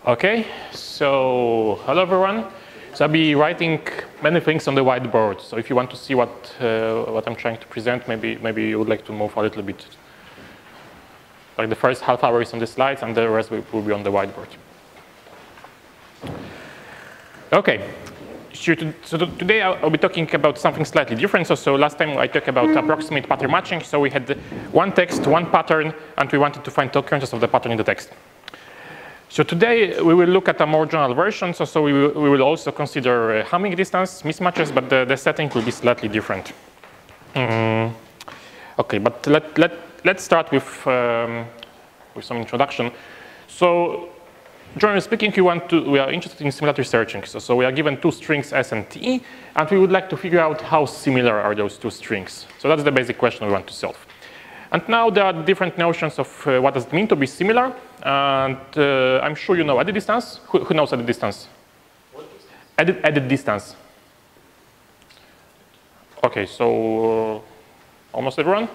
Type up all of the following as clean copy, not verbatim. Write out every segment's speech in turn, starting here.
Okay, so hello everyone. So I'll be writing many things on the whiteboard. So if you want to see what I'm trying to present, maybe you would like to move a little bit. Like the first half hour is on the slides, and the rest will be on the whiteboard. Okay. So today I'll be talking about something slightly different. So last time I talked about approximate pattern matching. So we had one text, one pattern, and we wanted to find occurrences of the pattern in the text. So today we will look at a more general version. So we will also consider hamming distance, mismatches, but the setting will be slightly different. Okay, but let's start with some introduction. So generally speaking, we are interested in similarity searching. So we are given two strings S and T, and we would like to figure out how similar are those two strings. So that's the basic question we want to solve. And now there are different notions of what does it mean to be similar. And I'm sure you know edit distance. Who knows edit distance? Edit distance. Okay, so almost everyone.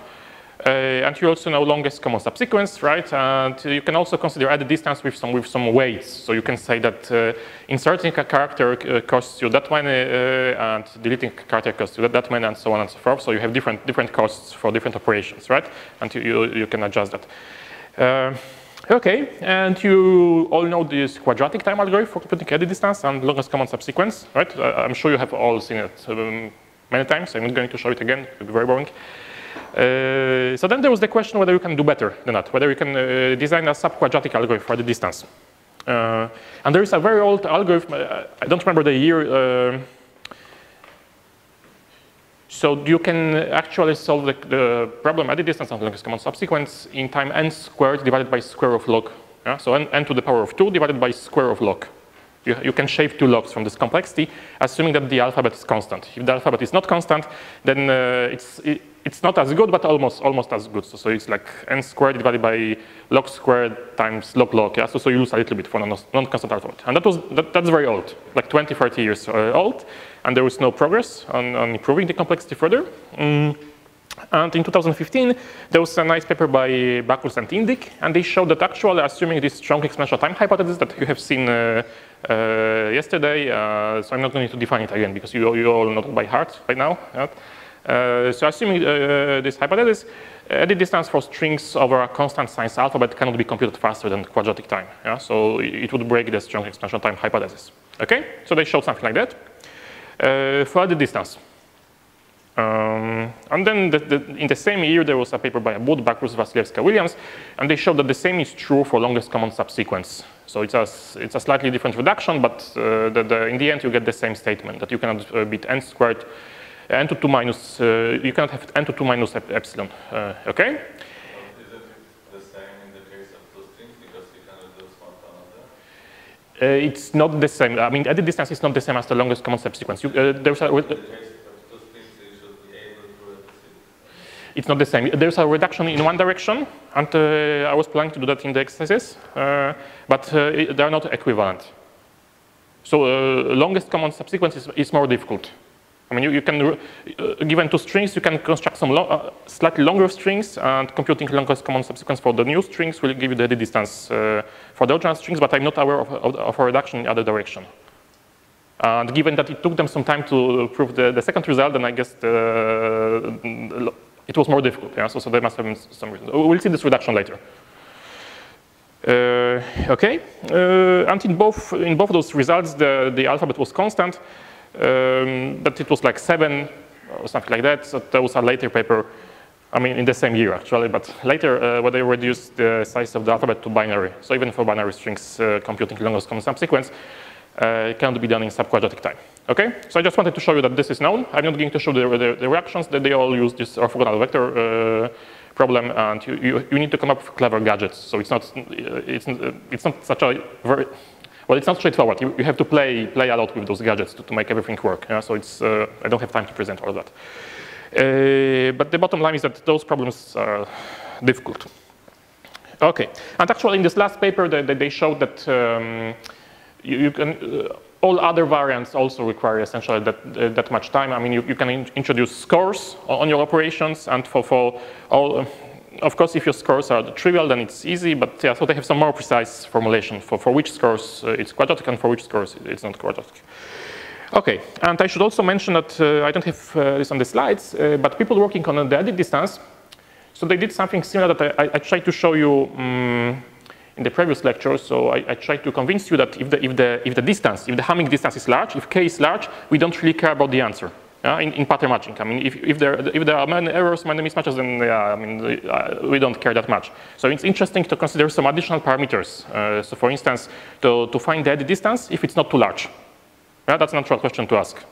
And you also know longest common subsequence, right? And you can also consider edit distance with some weights. So you can say that inserting a character costs you that many, and deleting a character costs you that many, and so on and so forth. So you have different costs for different operations, right? And you can adjust that. Okay, and you all know this quadratic time algorithm for computing edit distance and longest common subsequence, right? I'm sure you have all seen it many times. I'm not going to show it again. It will be very boring. So then there was the question whether you can do better than that, whether you can design a sub-quadratic algorithm for the distance. And there is a very old algorithm, I don't remember the year, so you can actually solve the problem edit distance and longest common subsequence in time n squared divided by square of log. Yeah? So n to the power of 2 divided by square of log. You can shave two logs from this complexity, assuming that the alphabet is constant. If the alphabet is not constant, then it's not as good, but almost as good. So it's like n squared divided by log squared times log. Yeah? So you lose a little bit for non-constant alphabet. And that's very old, like 20, 30 years old. And there was no progress on improving the complexity further. And in 2015, there was a nice paper by Bakus and Indik, and they showed that actually assuming this strong exponential time hypothesis that you have seen yesterday, so I'm not going to define it again because you all know it by heart by now. Right? So assuming this hypothesis, edit distance for strings over a constant size alphabet cannot be computed faster than quadratic time. Yeah? So it would break the strong exponential time hypothesis. Okay? So they showed something like that. For edit distance. And then in the same year, there was a paper by Abud, Bakus, Vasilevska, Williams, and they showed that the same is true for longest common subsequence. So it's a slightly different reduction, but in the end, you get the same statement that you cannot beat n squared, n to 2 minus, you cannot have n to 2 minus epsilon. Okay? Is it the same in the case of two strings because you cannot do one to another? It's not the same. I mean, edit distance is not the same as the longest common subsequence. It's not the same. There's a reduction in one direction, and I was planning to do that in the exercises, but they are not equivalent. So longest common subsequence is more difficult. I mean, you can, given two strings, you can construct some slightly longer strings, and computing longest common subsequence for the new strings will give you the edit distance for the original strings, but I'm not aware of a reduction in the other direction. And given that it took them some time to prove the second result, then I guess it was more difficult. Yeah? So there must have been some reason. We'll see this reduction later. Okay, and in both those results, the alphabet was constant, but it was like 7 or something like that. So there was a later paper, I mean, in the same year actually, but later where they reduced the size of the alphabet to binary. So even for binary strings, computing longest common subsequence cannot be done in subquadratic time. Okay, so I just wanted to show you that this is known. I'm not going to show the reactions, that they all use this orthogonal vector problem, and you need to come up with clever gadgets. So it's not such a very well. It's not straightforward. You have to play a lot with those gadgets to make everything work. Yeah? So it's I don't have time to present all of that. But the bottom line is that those problems are difficult. Okay, and actually in this last paper, they showed that. You can, all other variants also require essentially that much time. I mean, you can introduce scores on your operations, and for all of course, if your scores are trivial, then it's easy, but yeah, so they have some more precise formulation for which scores it's quadratic and for which scores it's not quadratic. Okay, and I should also mention that I don't have this on the slides, but people working on the edit distance, so they did something similar that I tried to show you in the previous lecture. So I tried to convince you that if the distance, if the Hamming distance is large, if k is large, we don't really care about the answer. In pattern matching, I mean, if there are many errors, many mismatches, then yeah, I mean, we don't care that much. So it's interesting to consider some additional parameters. So for instance, to find the edit distance if it's not too large. Yeah, that's a natural question to ask.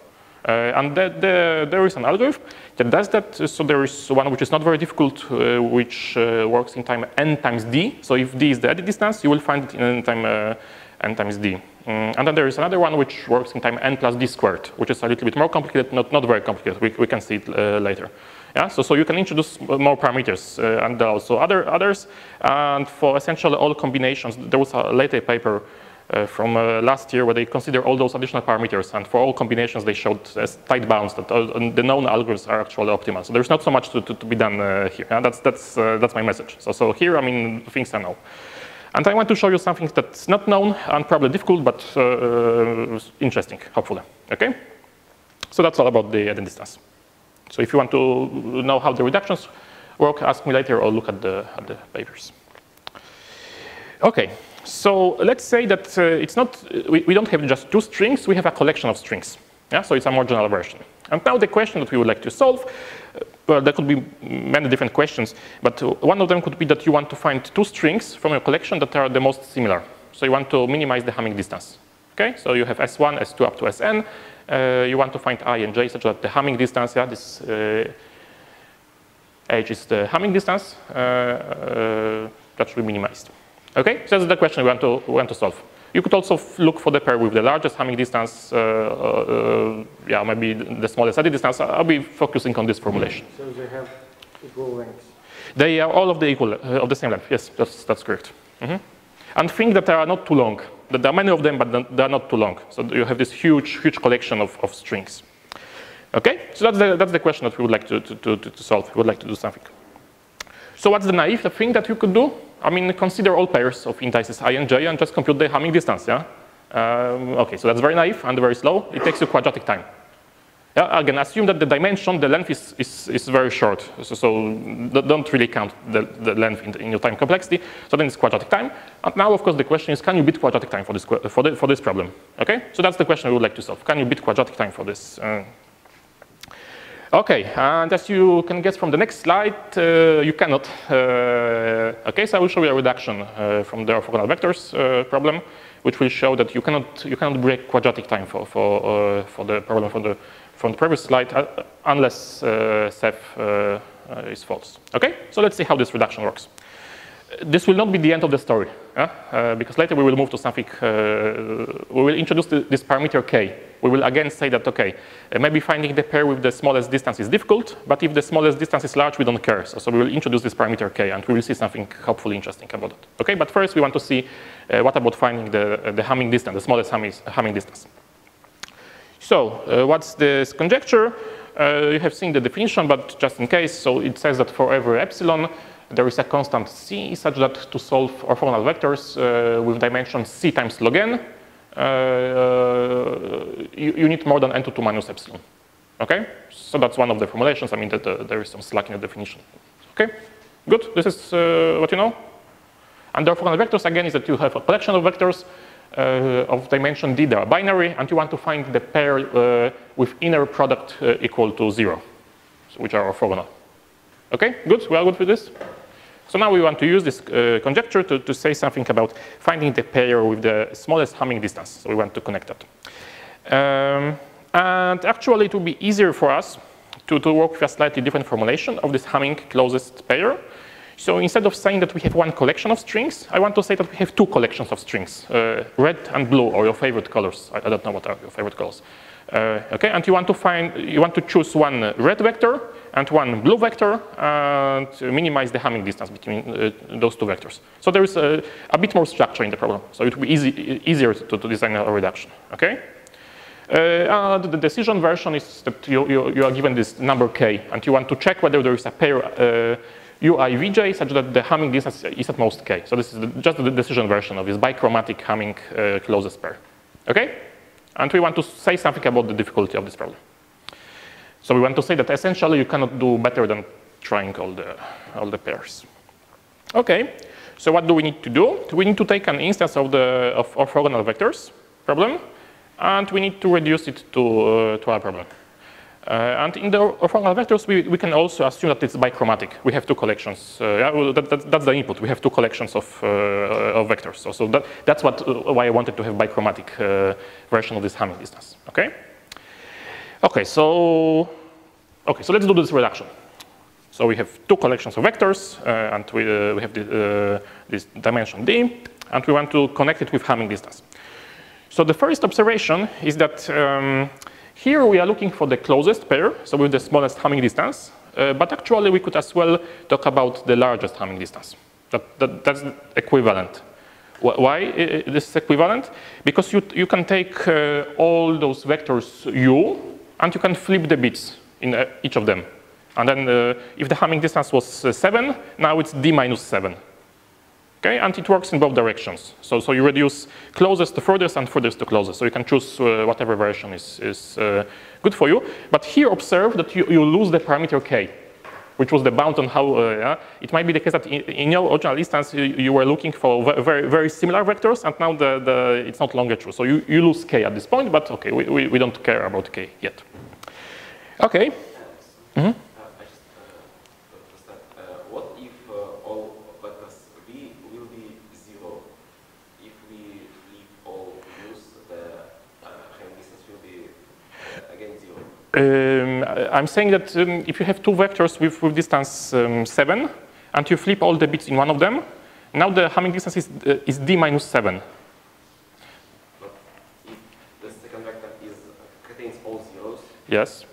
And there is an algorithm that does that. So there is one which is not very difficult, which works in time n times d. So if d is the edit distance, you will find it in n times d. And then there is another one which works in time n plus d squared, which is a little bit more complicated, not very complicated. We can see it later. Yeah, so you can introduce more parameters, and there are also others. And for essentially all combinations, there was a later paper from last year where they consider all those additional parameters, and for all combinations they showed as tight bounds that the known algorithms are actually optimal. So there's not so much to be done here. Yeah, that's my message. So here, I mean, things I know. And I want to show you something that's not known and probably difficult, but interesting, hopefully. Okay? So that's all about the edit distance. So if you want to know how the reductions work, ask me later or look at the papers. Okay, so let's say that it's not, we don't have just two strings, we have a collection of strings. Yeah, so it's a more general version. And now the question that we would like to solve, well, there could be many different questions, but one of them could be that you want to find two strings from your collection that are the most similar. So you want to minimize the Hamming distance. Okay, so you have S1, S2 up to Sn. You want to find I and j such that the Hamming distance, yeah, this h is the Hamming distance, that should be minimized. Okay, so that's the question we want to solve. You could also look for the pair with the largest Hamming distance, yeah, maybe the smallest edit distance. I'll be focusing on this formulation. So they have equal lengths. They are all of the same length. Yes, that's correct. And think that they are not too long. That there are many of them, but they are not too long. So you have this huge collection of strings. Okay, so that's the question that we would like to solve. We would like to do something. So what's the naive thing that you could do? I mean, consider all pairs of indices I and j and just compute the Hamming distance, yeah? Okay, so that's very naive and very slow. It takes you quadratic time. Yeah, again, assume that the dimension, the length is very short. So don't really count the length in your time complexity. So then it's quadratic time. And now, of course, the question is, can you beat quadratic time for this problem? Okay, so that's the question we would like to solve. Can you beat quadratic time for this? Okay, and as you can guess from the next slide, you cannot. Okay, so I will show you a reduction from the orthogonal vectors problem, which will show that you cannot break quadratic time for the problem from the previous slide unless Ceph is false. Okay, so let's see how this reduction works. This will not be the end of the story, because later we will move to something. We will introduce this parameter k. We will again say that, okay, maybe finding the pair with the smallest distance is difficult, but if the smallest distance is large, we don't care. So we will introduce this parameter k, and we will see something hopefully interesting about it. Okay, but first we want to see what about finding the Hamming distance, the smallest Hamming distance. So what's this conjecture? You have seen the definition, but just in case, so it says that for every epsilon, there is a constant c such that to solve orthogonal vectors with dimension c times log n, you need more than n to 2 minus epsilon. Okay, so that's one of the formulations. I mean that there is some slack in the definition. Okay, good. This is what you know. And the orthogonal vectors again is that you have a collection of vectors of dimension d. They are binary, and you want to find the pair with inner product equal to 0, so which are orthogonal. Okay, good. We are good with this. So now we want to use this conjecture to say something about finding the pair with the smallest Hamming distance. So we want to connect that. And actually, it will be easier for us to work with a slightly different formulation of this Hamming closest pair. So instead of saying that we have one collection of strings, I want to say that we have two collections of strings, red and blue, or your favorite colors. I don't know what are your favorite colors. Okay, and you want to choose one red vector and one blue vector and minimize the Hamming distance between those two vectors. So there is a bit more structure in the problem. So it will be easier to design a reduction. Okay. The decision version is that you are given this number k, and you want to check whether there is a pair ui vj such that the Hamming distance is at most k. So this is just the decision version of this bichromatic Hamming closest pair. Okay? And we want to say something about the difficulty of this problem. So we want to say that essentially you cannot do better than trying all the pairs. Okay, so what do we need to do? We need to take an instance of orthogonal vectors problem, and we need to reduce it to our problem. And in the orthogonal vectors, we can also assume that it's bichromatic. We have two collections. That's the input. We have two collections of vectors. So that's why I wanted to have bichromatic version of this Hamming distance. Okay. Okay. So let's do this reduction. So we have two collections of vectors, and we have this dimension d, and we want to connect it with Hamming distance. So the first observation is that here we are looking for the closest pair, so with the smallest Hamming distance, but actually we could as well talk about the largest Hamming distance. That's equivalent. Why this is equivalent? Because you can take all those vectors u, and you can flip the bits in each of them. And then if the Hamming distance was 7, now it's d minus 7. Okay, and it works in both directions. So you reduce closest to furthest and furthest to closest. So you can choose whatever version is good for you. But here observe that you lose the parameter k, which was the bound on how, it might be the case that in your original instance you were looking for very, very similar vectors, and now it's not longer true. So you lose k at this point, but okay, we don't care about k yet. Okay. Mm-hmm. I'm saying that if you have two vectors with distance 7, and you flip all the bits in one of them, now the Hamming distance is d minus 7. But if the second vector contains all zeros, yes,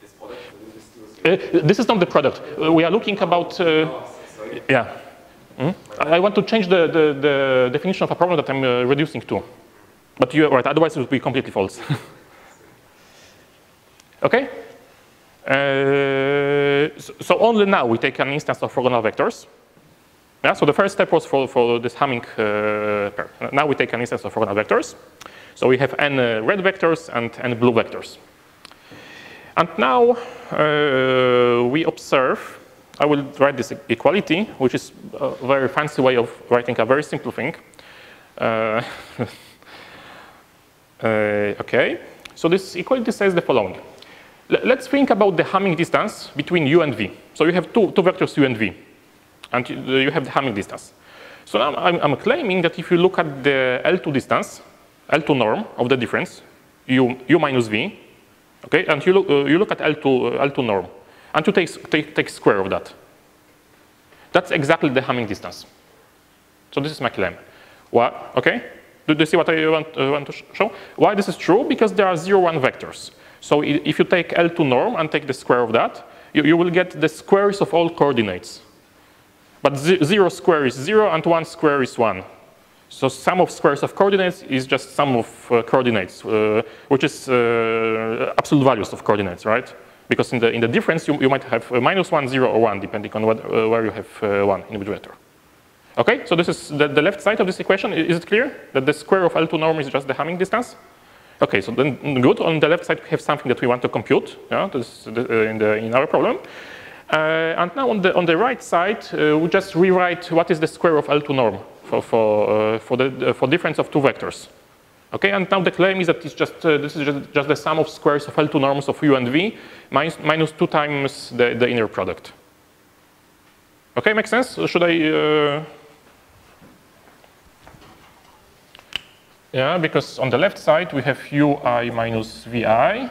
this product will be still zero. This is not the product. We are looking about. Sorry. Yeah. I want to change the definition of a problem that I'm reducing to. But you're right, otherwise it would be completely false. Okay? So only now we take an instance of orthogonal vectors. Yeah, so the first step was for this Hamming pair. Now we take an instance of orthogonal vectors. So we have n red vectors and n blue vectors. And now we observe, I will write this equality, which is a very fancy way of writing a very simple thing. Okay, so this equality says the following. Let's think about the Hamming distance between u and v. So you have two vectors u and v, and you have the Hamming distance. So now I'm claiming that if you look at the L2 distance, L2 norm of the difference, u minus v, okay, and you look at L2 norm, and you take square of that. That's exactly the Hamming distance. So this is my claim. What? Okay. Do you see what I want to show? Why this is true? Because there are 0, 1 vectors. So if you take L2 norm and take the square of that, you will get the squares of all coordinates. But 0 square is 0 and 1 square is 1. So sum of squares of coordinates is just sum of coordinates, which is absolute values of coordinates, right? Because in the difference you might have minus 1, 0, or 1, depending on where you have 1 in which vector. Okay, so this is the left side of this equation. Is it clear that the square of L2 norm is just the Hamming distance? Okay, so then good. On the left side, we have something that we want to compute. Yeah, this in our problem. And now on the right side, we just rewrite what is the square of L2 norm for difference of two vectors. Okay, and now the claim is that it's just this is just the sum of squares of L2 norms of u and v minus 2 times the inner product. Okay, makes sense? Should I? Yeah, because on the left side we have ui minus vi.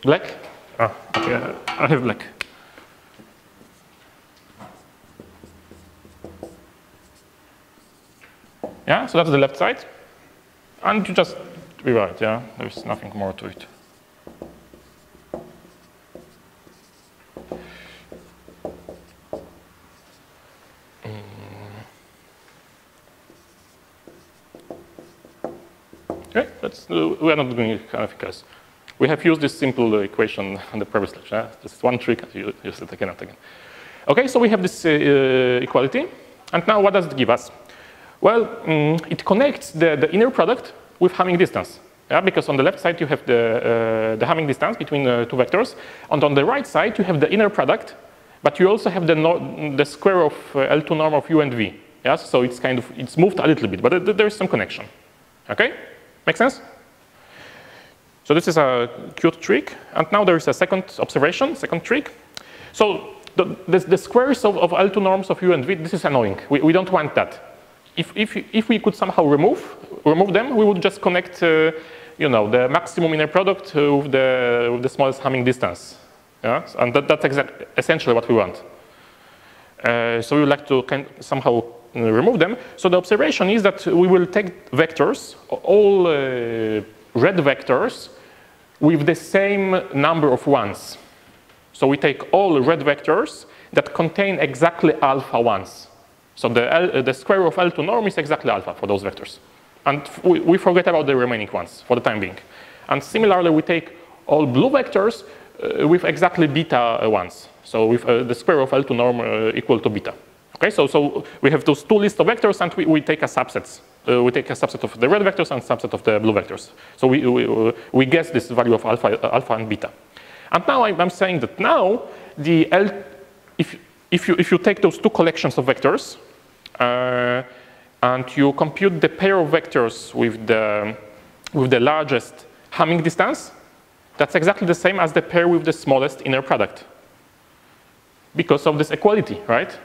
Black? Okay, I have black. Yeah, so that's the left side. And you just rewrite, yeah, there's nothing more to it. Okay, we are not doing anything else. We have used this simple equation on the previous lecture. This is one trick, and you use it again and again. Okay, so we have this equality. And now what does it give us? Well, it connects the inner product with Hamming distance. Yeah, because on the left side you have the Hamming distance between two vectors. And on the right side you have the inner product, but you also have the square of L2 norm of U and V. Yeah, so it's moved a little bit, but there is some connection. Okay, make sense? So this is a cute trick. And now there is a second observation, second trick. So the squares of L2 norms of U and V, this is annoying. We don't want that. If we could somehow remove them, we would just connect, the maximum inner product with the smallest Hamming distance. Yeah, and that's essentially what we want. So we would like to somehow remove them. So the observation is that we will take vectors, all red vectors, with the same number of ones. So we take all red vectors that contain exactly alpha ones. So the square of L2 norm is exactly alpha for those vectors. And we forget about the remaining ones for the time being. And similarly, we take all blue vectors with exactly beta ones. So with the square of L2 norm equal to beta. Okay, so we have those two lists of vectors, and we take a subset. We take a subset of the red vectors and a subset of the blue vectors. So we guess this value of alpha and beta. And now I'm saying that now if you take those two collections of vectors and you compute the pair of vectors with the largest Hamming distance, that's exactly the same as the pair with the smallest inner product, because of this equality, right?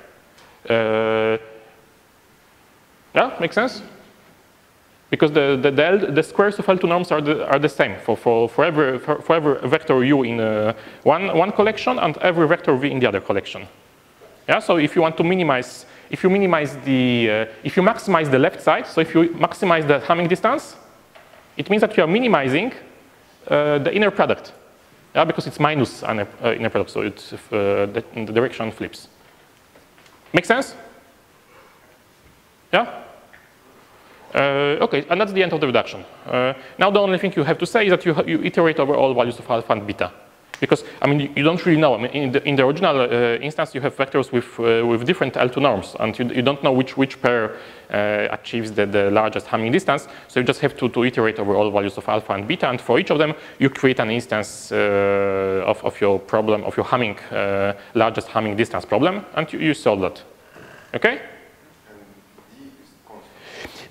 Yeah, makes sense? Because the squares of L2 norms are the same for every vector U in one collection and every vector V in the other collection. Yeah, so if you want to maximize the left side, so if you maximize the Hamming distance, it means that you are minimizing the inner product. Yeah, because it's minus an inner product, so it's the direction flips. Make sense? Yeah. Okay, and that's the end of the reduction. Now the only thing you have to say is that you iterate over all values of alpha and beta. Because, I mean, you don't really know. I mean, in the original instance, you have vectors with different L2 norms, and you don't know which pair achieves the largest Hamming distance. So you just have to iterate over all values of alpha and beta, and for each of them, you create an instance of your problem, of your Hamming, largest Hamming distance problem, and you solve that. Okay?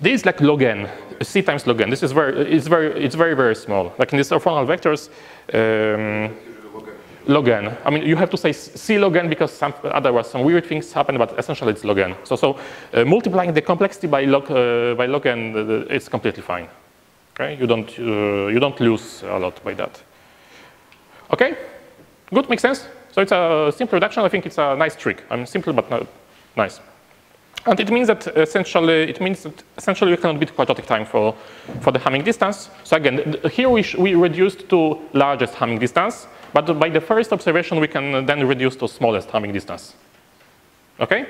D is like log n, C times log n. This is very small. Like in these orthogonal vectors, log n. I mean, you have to say C log n because otherwise some weird things happen, but essentially it's log n. So multiplying the complexity by log n, it's completely fine. Okay, you don't lose a lot by that. Okay, good, makes sense. So it's a simple reduction. I think it's a nice trick. I mean, simple but not nice. And it means that essentially we cannot beat quadratic time for the Hamming distance. So again, here we reduced to largest Hamming distance, but by the first observation we can then reduce to smallest Hamming distance. Okay?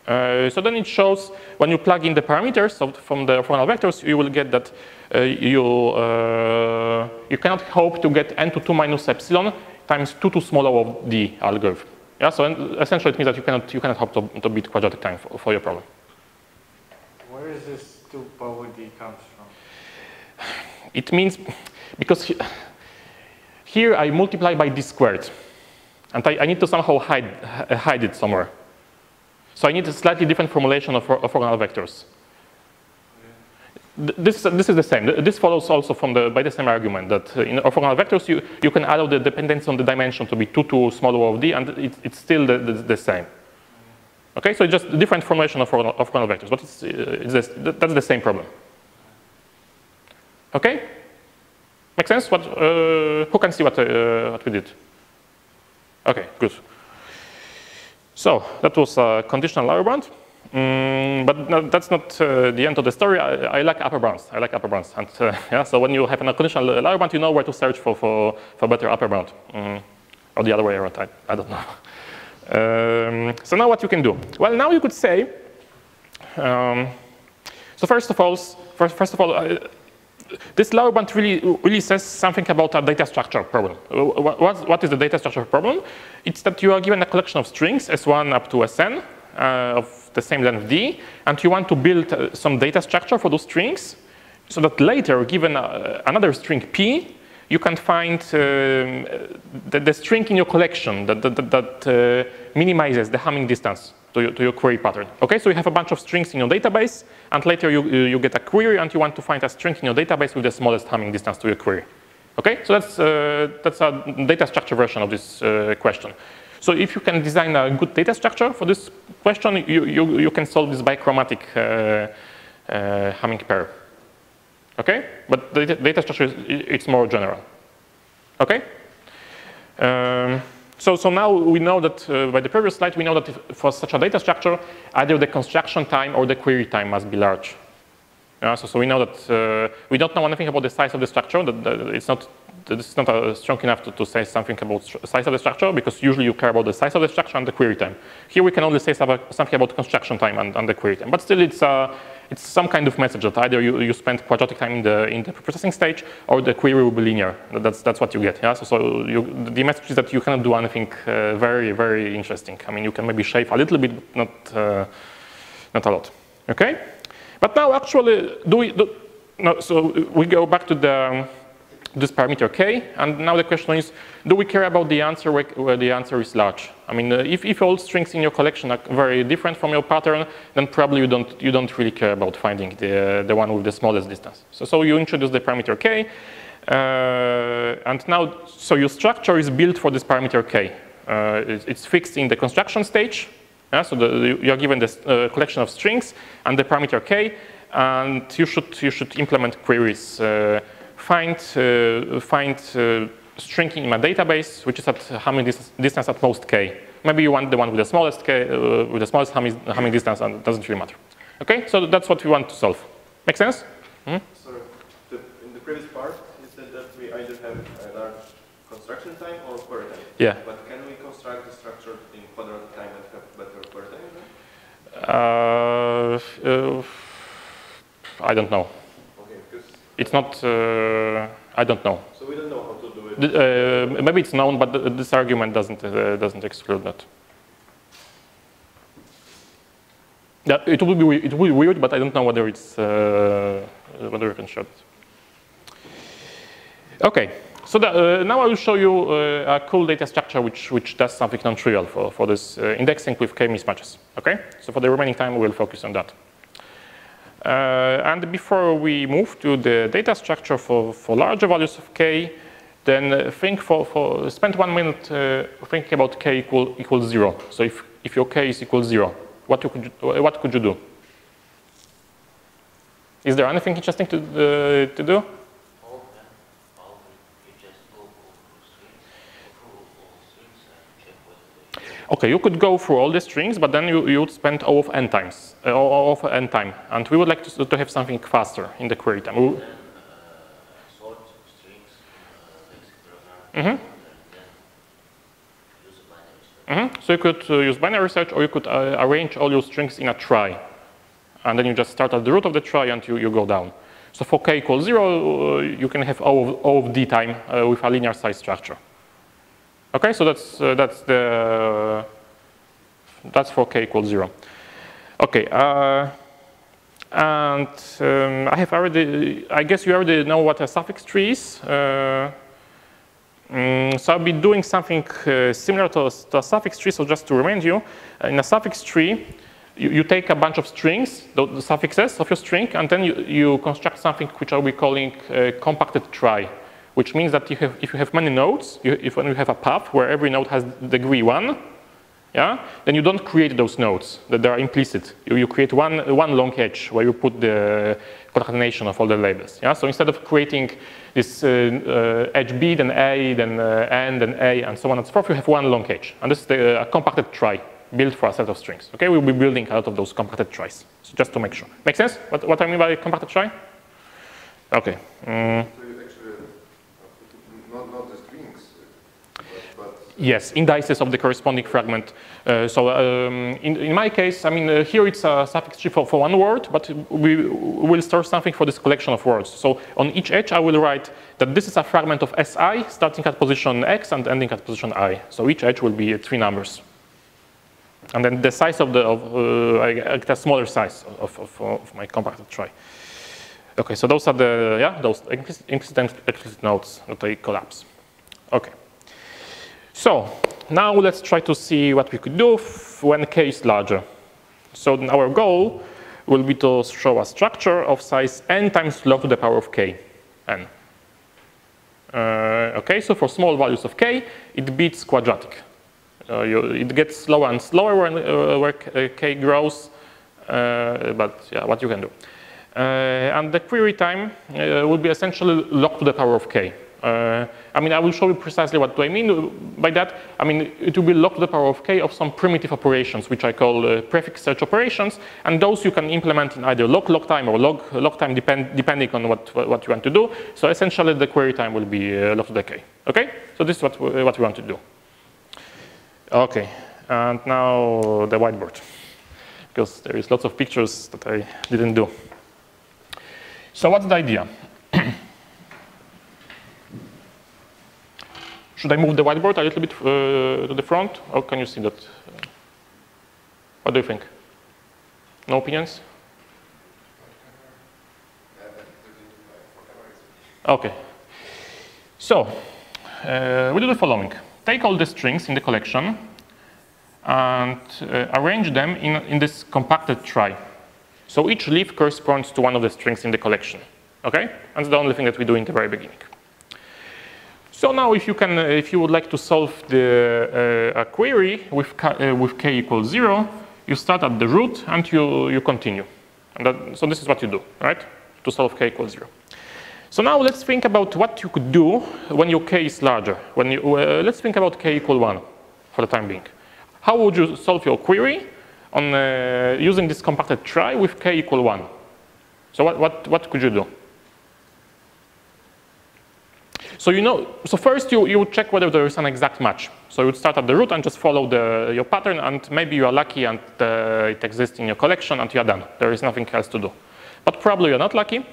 So then it shows when you plug in the parameters from the orthogonal vectors, you will get that you cannot hope to get n to 2 minus epsilon times 2 to small o of d algorithm. Yeah, so essentially it means that you cannot hope to beat quadratic time for your problem. Where is this 2 power d comes from? It means, because here I multiply by d squared, and I need to somehow hide it somewhere. So I need a slightly different formulation of orthogonal vectors. This is the same. This follows also by the same argument that in orthogonal vectors you can allow the dependence on the dimension to be 2 to small o of d, and it's still the same. Okay, so it's just a different formulation of orthogonal vectors, but that's the same problem. Okay, make sense? Who can see what we did? Okay, good. So that was a conditional lower bound. But no, that's not the end of the story. I like upper bounds. And yeah, so when you have an conditional lower bound, you know where to search for better upper bound, or the other way around. I don't know. So now what you can do? Well, now you could say. So first of all, this lower bound really says something about a data structure problem. What is the data structure problem? It's that you are given a collection of strings, S1 up to Sn, of the same length D, and you want to build some data structure for those strings, so that later, given another string P, you can find the string in your collection that minimizes the Hamming distance to your query pattern. Okay, so you have a bunch of strings in your database, and later you get a query, and you want to find a string in your database with the smallest Hamming distance to your query. Okay, so that's a data structure version of this question. So if you can design a good data structure for this question, you can solve this bichromatic Hamming pair. Okay, but the data structure it's more general. Okay. So now we know that by the previous slide we know that for such a data structure, either the construction time or the query time must be large. So we know that we don't know anything about the size of the structure. This is not strong enough to say something about size of the structure, because usually you care about the size of the structure and the query time. Here we can only say something about construction time and the query time. But still, it's some kind of message that either you spend quadratic time in the preprocessing stage, or the query will be linear. That's what you get. Yeah. So the message is that you cannot do anything very, very interesting. I mean, you can maybe shave a little bit, but not a lot. Okay. But now, actually, so we go back to this parameter k, and now the question is, do we care about the answer where the answer is large? I mean, if all strings in your collection are very different from your pattern, then probably you don't really care about finding the one with the smallest distance. So you introduce the parameter k, and now so your structure is built for this parameter k. It's fixed in the construction stage. Yeah, so you are given this collection of strings and the parameter k, and you should implement queries. Find string in my database, which is at Hamming distance at most k. Maybe you want the one with the smallest k, with the smallest Hamming distance, and it doesn't really matter. Okay, so that's what we want to solve. Make sense? Mm-hmm. Sorry, in the previous part, you said that we either have a large construction time or query time. Yeah. But can we construct the structure in quadratic time and have better query time? I don't know. Okay, because it's not. I don't know. So we don't know how to do it. Maybe it's known, but this argument doesn't exclude that. Yeah, it will be weird, but I don't know whether it's whether you can show it. Okay, so now I will show you a cool data structure which does something non-trivial for this indexing with k mismatches. Okay, so for the remaining time we will focus on that. And before we move to the data structure for larger values of k, then spend 1 minute thinking about k equals 0. So if your k is equal 0, what could you do? Is there anything interesting to do? Okay, you could go through all the strings, but then you would spend O of n times, O of n time, and we would like to have something faster in the query time. Sort strings, mm-hmm. Mm-hmm. So you could use binary search, or you could arrange all your strings in a trie, and then you just start at the root of the trie and you go down. So for k equals 0, you can have O of d time with a linear size structure. Okay, so that's for k equals 0. Okay, and I guess you already know what a suffix tree is. So I'll be doing something similar to a suffix tree. So just to remind you, in a suffix tree, you take a bunch of strings, the suffixes of your string, and then you construct something which I'll be calling a compacted trie. Which means that if you have many nodes, when you have a path where every node has degree 1, yeah, then you don't create those nodes, that they are implicit. You create one long edge where you put the concatenation of all the labels. Yeah? So instead of creating this edge B, then A, then N, then A, and so on and so forth, you have one long edge. And this is a compacted trie built for a set of strings. Okay, we'll be building a lot of those compacted tries. So just to make sure. Make sense? What I mean by compacted trie? Okay. Not the strings, but Yes, indices of the corresponding fragment. In my case, I mean, here it's a suffix tree for one word, but we will store something for this collection of words. So on each edge, I will write that this is a fragment of Si starting at position X and ending at position I. So each edge will be 3 numbers. And then the size of the smaller size of my compacted trie. Okay, so those are those implicit and explicit nodes that I collapse. Okay. So now let's try to see what we could do when k is larger. So our goal will be to show a structure of size n times log to the power of k, n. Okay, so for small values of k, it beats quadratic. It gets slower and slower where k grows, but yeah, what you can do. And the query time will be essentially log to the power of k. I mean, I will show you precisely what do I mean by that. I mean, it will be log to the power of k of some primitive operations, which I call prefix search operations, and those you can implement in either log time or log time depending on what you want to do. So essentially, the query time will be log to the k. Okay, so this is what we want to do. Okay, and now the whiteboard, because there is lots of pictures that I didn't do. So what's the idea? Should I move the whiteboard a little bit to the front, or can you see that? What do you think? No opinions? Okay. So, we do the following. Take all the strings in the collection and arrange them in this compacted trie. So each leaf corresponds to one of the strings in the collection. Okay? And that's the only thing that we do in the very beginning. So now if you would like to solve a query with k equals 0, you start at the root and you continue. And so this is what you do, right? To solve k equals 0. So now let's think about what you could do when your k is larger. Let's think about k equal 1 for the time being. How would you solve your query on using this compacted trie with k equal 1? So what could you do? So so first you would check whether there is an exact match. So you would start at the root and just follow your pattern, and maybe you are lucky and it exists in your collection and you are done. There is nothing else to do. But probably you're not lucky.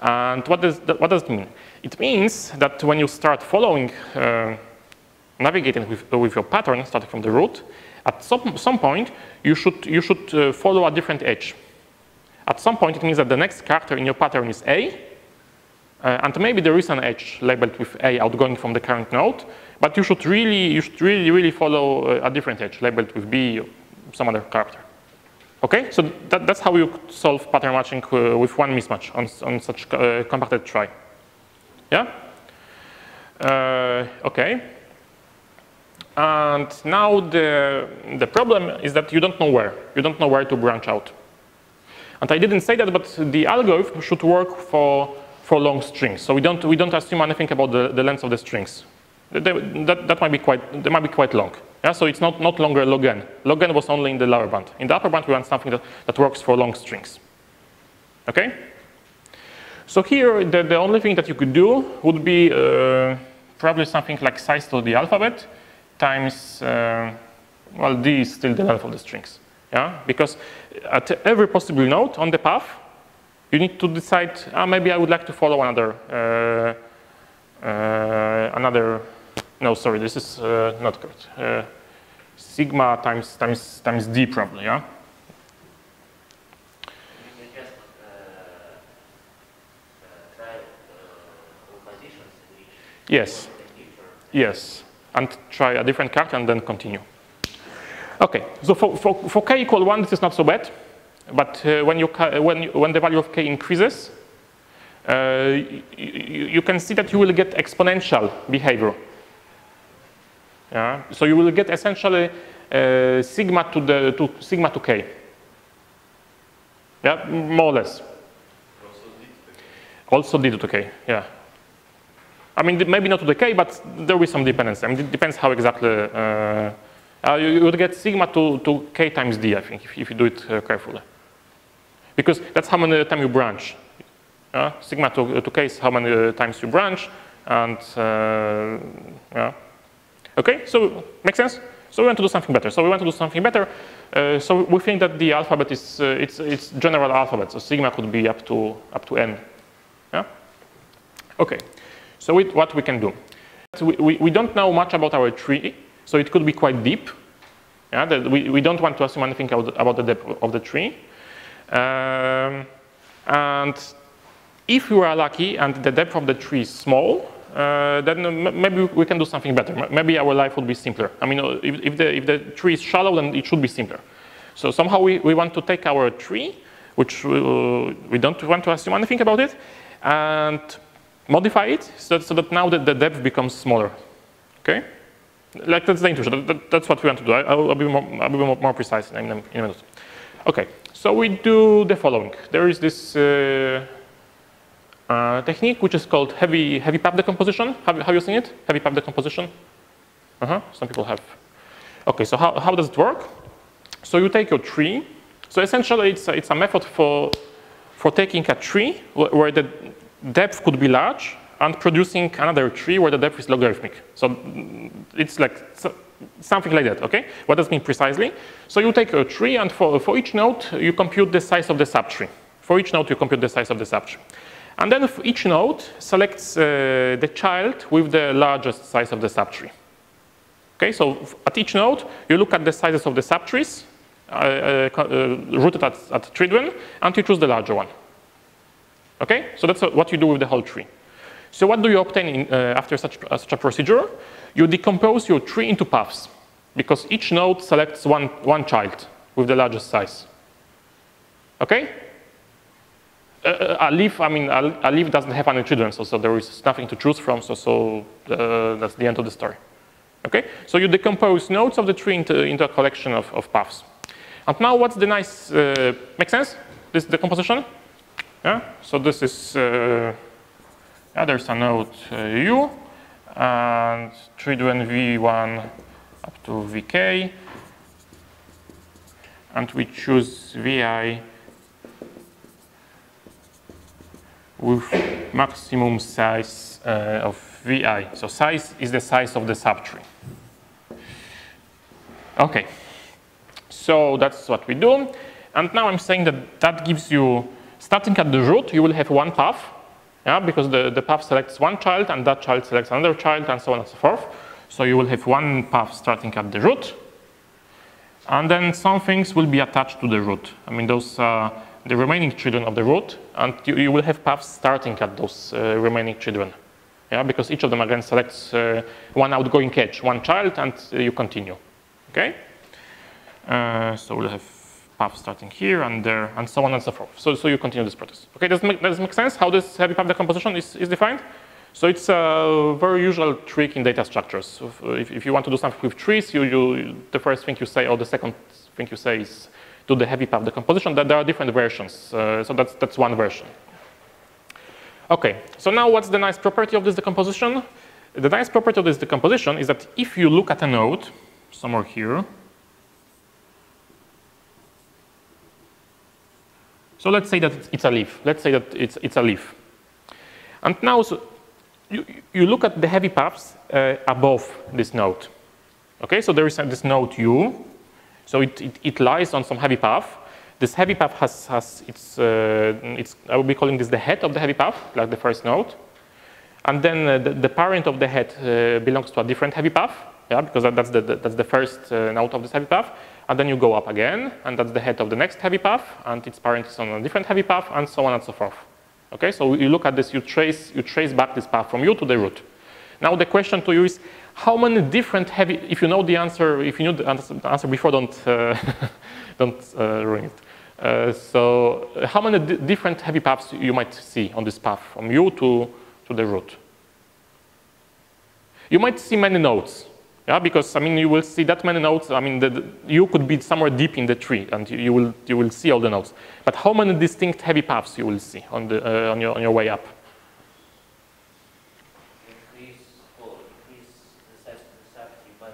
And what does it mean? It means that when you start following, navigating with your pattern, starting from the root, at some point you should follow a different edge. At some point it means that the next character in your pattern is A, and maybe there is an edge labeled with A outgoing from the current node, but you should really follow a different edge labeled with B or some other character. Okay, so that's how you solve pattern matching with one mismatch on such compacted trie. Yeah? Okay. And now the problem is that you don't know where. You don't know where to branch out. And I didn't say that, but the algorithm should work for long strings. So we don't assume anything about the length of the strings. That might be quite long. Yeah, so it's not longer log n. Log n was only in the lower band. In the upper band, we want something that works for long strings. Okay? So here, the only thing that you could do would be probably something like size to the alphabet times, well, d is still the length of the strings. Yeah? Because at every possible node on the path, you need to decide, maybe I would like to follow no, sorry, this is not correct. Sigma times d probably, yeah? You just try all positions in which Yes. Yes, and try a different character and then continue. Okay, so for k equal 1, this is not so bad. But when the value of k increases, you can see that you will get exponential behavior. Yeah? So you will get essentially sigma to k. Yeah, more or less. Also d to k. Yeah. I mean, maybe not to the k, but there will be some dependency. I mean, it depends how exactly. You would get sigma to k times d, I think, if you do it carefully. Because that's how many times you branch. Sigma to k is how many times you branch, and yeah. Okay, so make sense? So we want to do something better. So we think that the alphabet is it's general alphabet. So sigma could be up to n. Yeah. Okay. So what we can do? We don't know much about our tree, so it could be quite deep. Yeah. That we don't want to assume anything about the depth of the tree. And if we are lucky and the depth of the tree is small, then maybe we can do something better. Maybe our life would be simpler. I mean, if the tree is shallow, then it should be simpler. So somehow we want to take our tree, which we don't want to assume anything about it, and modify it so that now the depth becomes smaller. Okay? Like that's the intuition. That's what we want to do. I'll be more precise in a minute. Okay. So we do the following. There is this technique which is called heavy path decomposition. Have you seen it? Heavy path decomposition? Some people have. Okay, so how does it work? So you take your tree. So essentially it's a method for taking a tree where the depth could be large and producing another tree where the depth is logarithmic. So it's like something like that, okay? What does it mean precisely? So you take a tree and for each node you compute the size of the subtree. For each node you compute the size of the subtree. And then each node selects the child with the largest size of the subtree. Okay, so at each node you look at the sizes of the subtrees rooted at tridwen and you choose the larger one. Okay, so that's what you do with the whole tree. So what do you obtain after such a procedure? You decompose your tree into paths because each node selects one child with the largest size. Okay? A leaf doesn't have any children, so there is nothing to choose from, so that's the end of the story. Okay? So you decompose nodes of the tree into a collection of paths. And now what's the nice, make sense? This decomposition? Yeah? So this is, there's a node U, and tridwen V1 up to Vk, and we choose Vi with maximum size of Vi. So size is the size of the subtree. Okay, so that's what we do. And now I'm saying that gives you, starting at the root, you will have one path. Yeah, because the path selects one child and that child selects another child and so on and so forth. So you will have one path starting at the root. And then some things will be attached to the root. I mean, those are the remaining children of the root, and you will have paths starting at those remaining children. Yeah, because each of them again selects one outgoing edge, one child, and you continue. Okay? So we'll have path starting here and there, and so on and so forth. So you continue this process. Okay, does this make sense? How this heavy path decomposition is defined? So it's a very usual trick in data structures. So if you want to do something with trees, the first thing you say, or the second thing you say, is do the heavy path decomposition. There are different versions. So that's one version. Okay. So now, what's the nice property of this decomposition? The nice property of this decomposition is that if you look at a node somewhere here. So let's say that it's a leaf. Let's say that it's a leaf. And now so you look at the heavy paths above this node. Okay, so there is this node U. So it lies on some heavy path. This heavy path has its I will be calling this the head of the heavy path, like the first node. And then the parent of the head belongs to a different heavy path. Yeah, because that's the first node of this heavy path. And then you go up again, and that's the head of the next heavy path, and its parent is on a different heavy path, and so on and so forth. Okay, so you look at this, you trace back this path from U to the root. Now the question to you is, how many different heavy? If you know the answer, if you knew the answer before, don't ruin it. So how many different heavy paths you might see on this path from U to the root? You might see many nodes. Yeah, because I mean you will see that many nodes. I mean, you could be somewhere deep in the tree, and you will see all the nodes. But how many distinct heavy paths you will see on your way up? Increase the size of the subtree by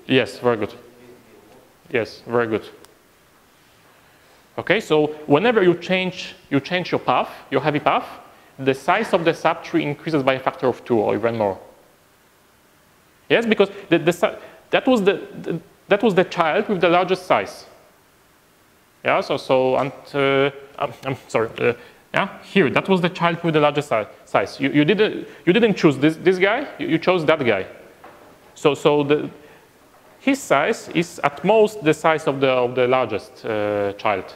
2. Yes, very good. Yes, very good. Okay, so whenever you change your path, your heavy path, the size of the subtree increases by a factor of 2 or even more. Yes, because that was the child with the largest size. Yeah, I'm sorry. Yeah, here that was the child with the largest size. You didn't choose this guy. You chose that guy. So his size is at most the size of the largest child.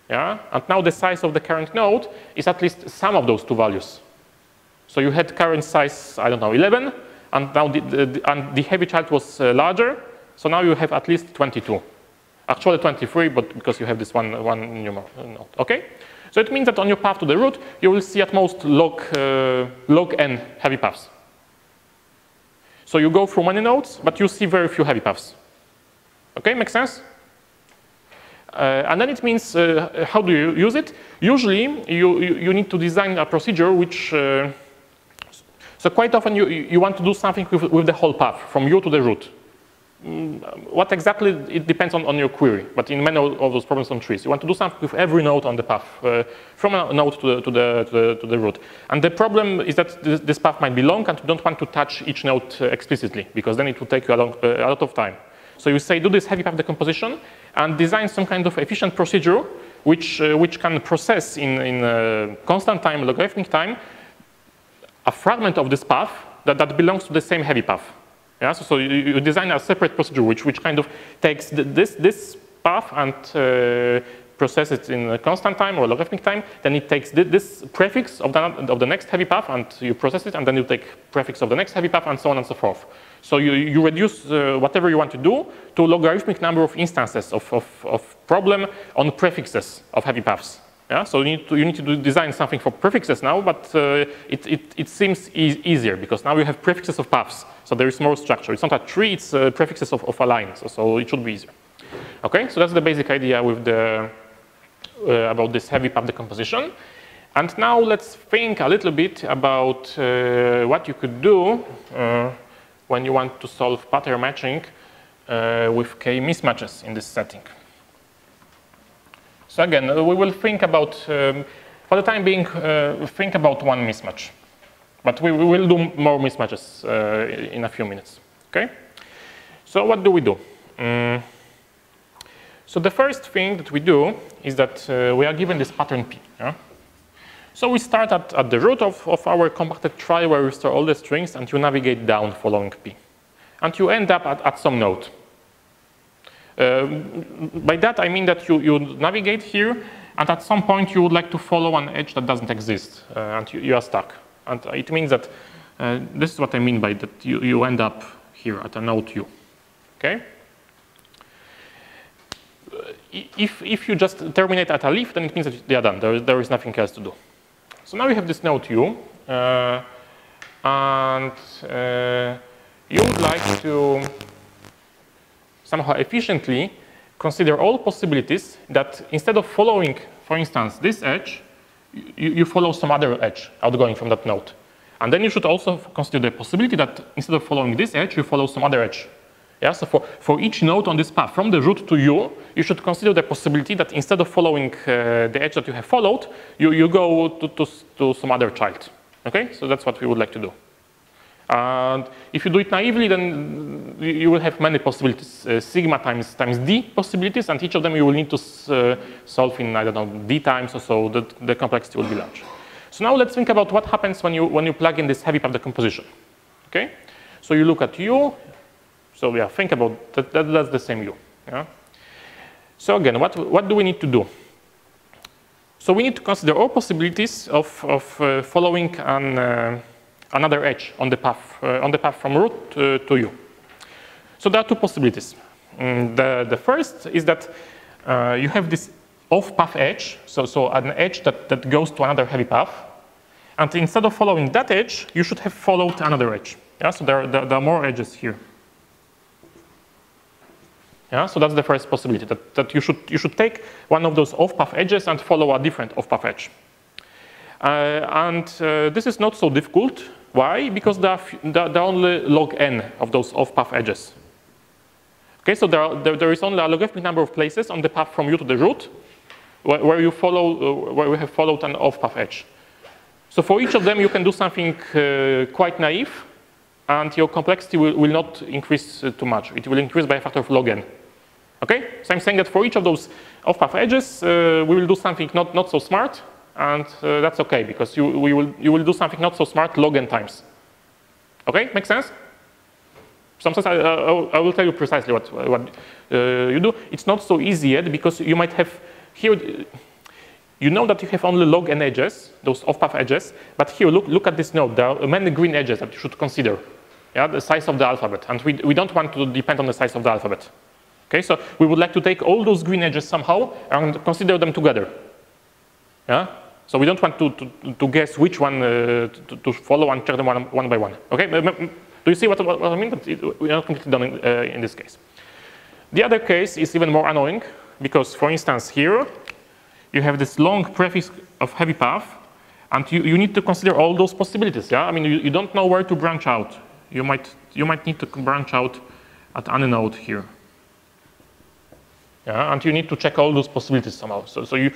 Yeah, and now the size of the current node is at least some of those two values. So you had current size, I don't know, 11, and now the heavy child was larger. So now you have at least 22. Actually 23, but because you have this one numeral node. Okay, so it means that on your path to the root, you will see at most log n heavy paths. So you go through many nodes, but you see very few heavy paths. Okay, makes sense? And then it means, how do you use it? Usually, you need to design a procedure which, so quite often you want to do something with the whole path, from you to the root. What exactly, it depends on your query, but in many of those problems on trees, you want to do something with every node on the path, from a node to the root. And the problem is that this path might be long and you don't want to touch each node explicitly, because then it will take you a lot of time. So you say, do this heavy path decomposition and design some kind of efficient procedure which can process in constant time, logarithmic time, a fragment of this path that belongs to the same heavy path. Yeah, so you design a separate procedure which kind of takes this path and processes it in constant time or logarithmic time. Then it takes this prefix of the next heavy path and you process it, and then you take prefix of the next heavy path and so on and so forth. So you reduce whatever you want to do to a logarithmic number of instances of problem on prefixes of heavy paths. Yeah, so you need to design something for prefixes now, but it seems easier because now you have prefixes of paths. So there is more structure. It's not a tree, it's prefixes of a line. So it should be easier. Okay, so that's the basic idea with about this heavy path decomposition. And now let's think a little bit about what you could do when you want to solve pattern matching with k mismatches in this setting. So again, we will think about, for the time being, think about one mismatch. But we will do more mismatches in a few minutes, okay? So what do we do? So the first thing that we do is that we are given this pattern P. Yeah? So we start at the root of our compacted trie where we store all the strings and you navigate down following P. And you end up at some node. By that I mean that you navigate here and at some point you would like to follow an edge that doesn't exist and you are stuck. And it means that this is what I mean by that you end up here at a node U. Okay? If you just terminate at a leaf, then it means that they are done. There is nothing else to do. So now you have this node U, and you would like to somehow efficiently consider all possibilities that instead of following, for instance, this edge, you follow some other edge outgoing from that node. And then you should also consider the possibility that instead of following this edge, you follow some other edge. Yeah, so for each node on this path, from the root to you should consider the possibility that instead of following the edge that you have followed, you go to some other child. Okay, so that's what we would like to do. And if you do it naively, then you will have many possibilities, sigma times d possibilities, and each of them you will need to solve in, I don't know, d times or so, that the complexity will be large. So now let's think about what happens when you plug in this heavy path decomposition. Okay, so you look at U. So yeah, think about that's the same U. Yeah? So again, what do we need to do? So we need to consider all possibilities of following another edge on the path from root to U. So there are two possibilities. The first is that you have this off-path edge, so an edge that goes to another heavy path, and instead of following that edge, you should have followed another edge. Yeah, so there are more edges here. Yeah, so that's the first possibility, that you should take one of those off-path edges and follow a different off-path edge. This is not so difficult. Why? Because there are only log n of those off-path edges. Okay, so there is only a logarithmic number of places on the path from U to the root where we have followed an off-path edge. So for each of them, you can do something quite naive, and your complexity will not increase too much. It will increase by a factor of log n. Okay? So I'm saying that for each of those off-path edges, we will do something not so smart, and that's okay, because you will do something not so smart log n times. Okay? Make sense? Sometimes I will tell you precisely what you do. It's not so easy yet, because you might have here, you know that you have only log n edges, those off-path edges, but here, look at this node. There are many green edges that you should consider. Yeah, the size of the alphabet, and we don't want to depend on the size of the alphabet. Okay, so we would like to take all those green edges somehow and consider them together. Yeah, so we don't want to guess which one to follow and check them one by one. Okay, do you see what I mean? But we are not completely done in this case. The other case is even more annoying, because, for instance, here you have this long prefix of heavy path, and you need to consider all those possibilities. Yeah, I mean, you don't know where to branch out. You might need to branch out at any node here. Yeah, and you need to check all those possibilities somehow. So you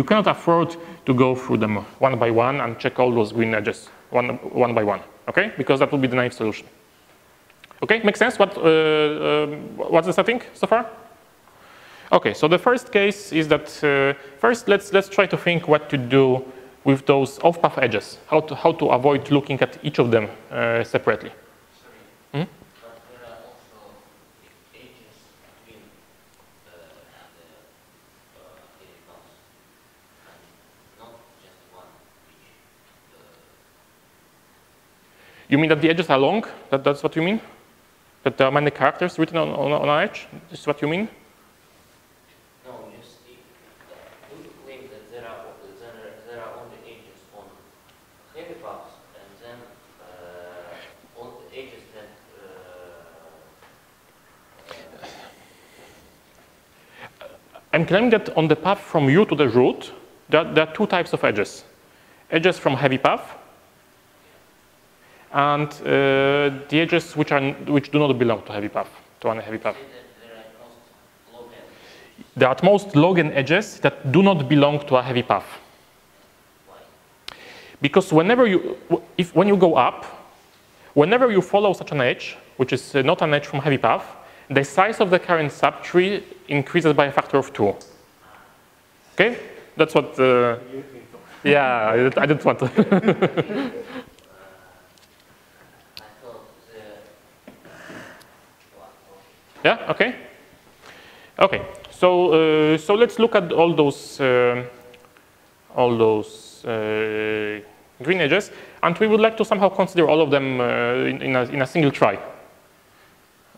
cannot afford to go through them one by one and check all those green edges one by one. Okay, because that would be the naive solution. Okay, makes sense? What's the setting so far? Okay, so the first case is that first let's try to think what to do with those off-path edges. How to avoid looking at each of them separately. Sorry, but there are also edges between the paths, and not just one. You mean that the edges are long? That's what you mean? That there are many characters written on an edge? This is what you mean? No, you see, do you claim that there are only edges on heavy paths, and then on the edges that I'm claiming that on the path from U to the root, there are two types of edges. Edges from heavy path, and the edges which do not belong to heavy path, to any heavy path. There are at most log n edges that do not belong to a heavy path. Why? Because when you go up, whenever you follow such an edge, which is not an edge from heavy path, the size of the current subtree increases by a factor of 2. Okay, that's what. Yeah, I didn't want to. Yeah. Okay. Okay. So let's look at all those green edges, and we would like to somehow consider all of them in a single try.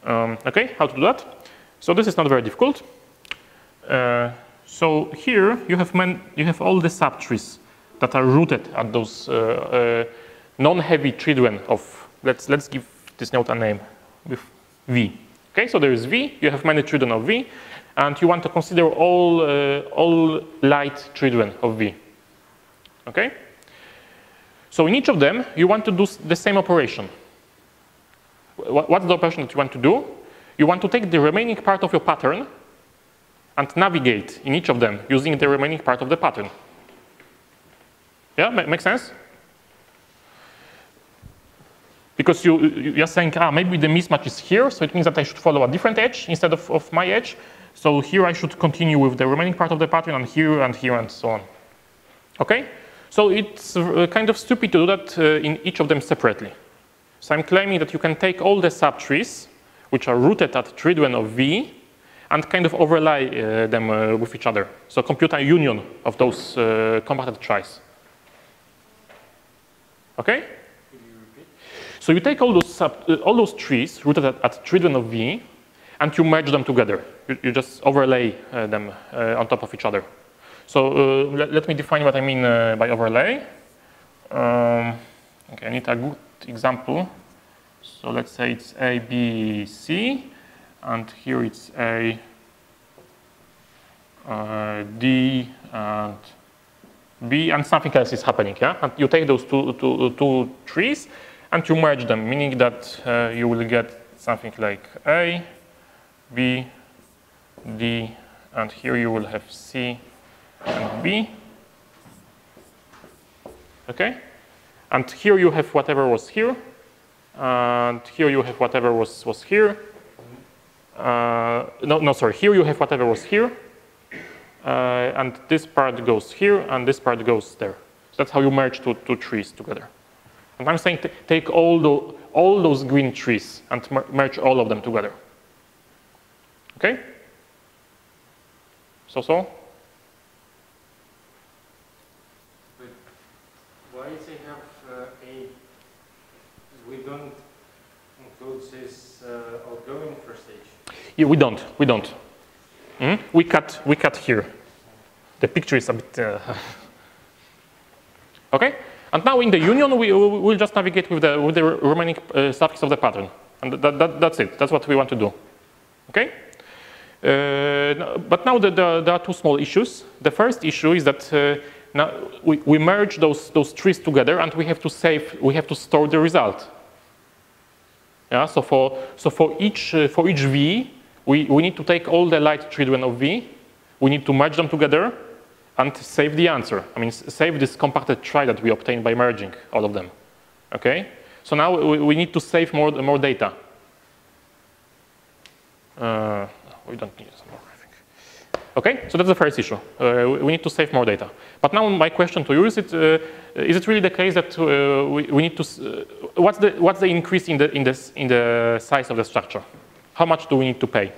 Okay. How to do that? So this is not very difficult. So here you have all the subtrees that are rooted at those non-heavy children of. Let's give this node a name with V. Okay, so there is V, you have many children of V, and you want to consider all light children of V. Okay? So in each of them, you want to do the same operation. What's the operation that you want to do? You want to take the remaining part of your pattern and navigate in each of them using the remaining part of the pattern. Yeah, makes sense? Because you're saying, maybe the mismatch is here, so it means that I should follow a different edge instead of my edge. So here I should continue with the remaining part of the pattern, and here and so on. Okay? So it's kind of stupid to do that in each of them separately. So I'm claiming that you can take all the subtrees, which are rooted at children of V, and kind of overlay them with each other. So compute a union of those compacted tries. Okay? So you take all those trees rooted at children of V, and you merge them together. You just overlay them on top of each other. So let me define what I mean by overlay. Okay, I need a good example. So let's say it's A, B, C, and here it's A, D, and B, and something else is happening. Yeah, and you take those two trees and you merge them, meaning that you will get something like A, B, D, and here you will have C and B. Okay, and here you have whatever was here, and here you have whatever was here. No, sorry, here you have whatever was here, and this part goes here, and this part goes there. So that's how you merge two trees together. And I'm saying take all those green trees and merge all of them together. Okay? So? But why does it have we don't include this outgoing first stage? Yeah, we don't. We cut here. The picture is a bit. Okay. And now in the union, we'll just navigate with the remaining subtricks of the pattern, and that's it. That's what we want to do. Okay. But now there are two small issues. The first issue is that now we merge those trees together, and we have to store the result. Yeah. So for each V, we need to take all the light children of V. We need to merge them together and save the answer. I mean, save this compacted trie that we obtained by merging all of them. Okay. So now we need to save more data. We don't need some more, I think. Okay, so that's the first issue. We need to save more data. But now my question to you is: is it really the case that we need to? What's the increase in the size of the structure? How much do we need to pay?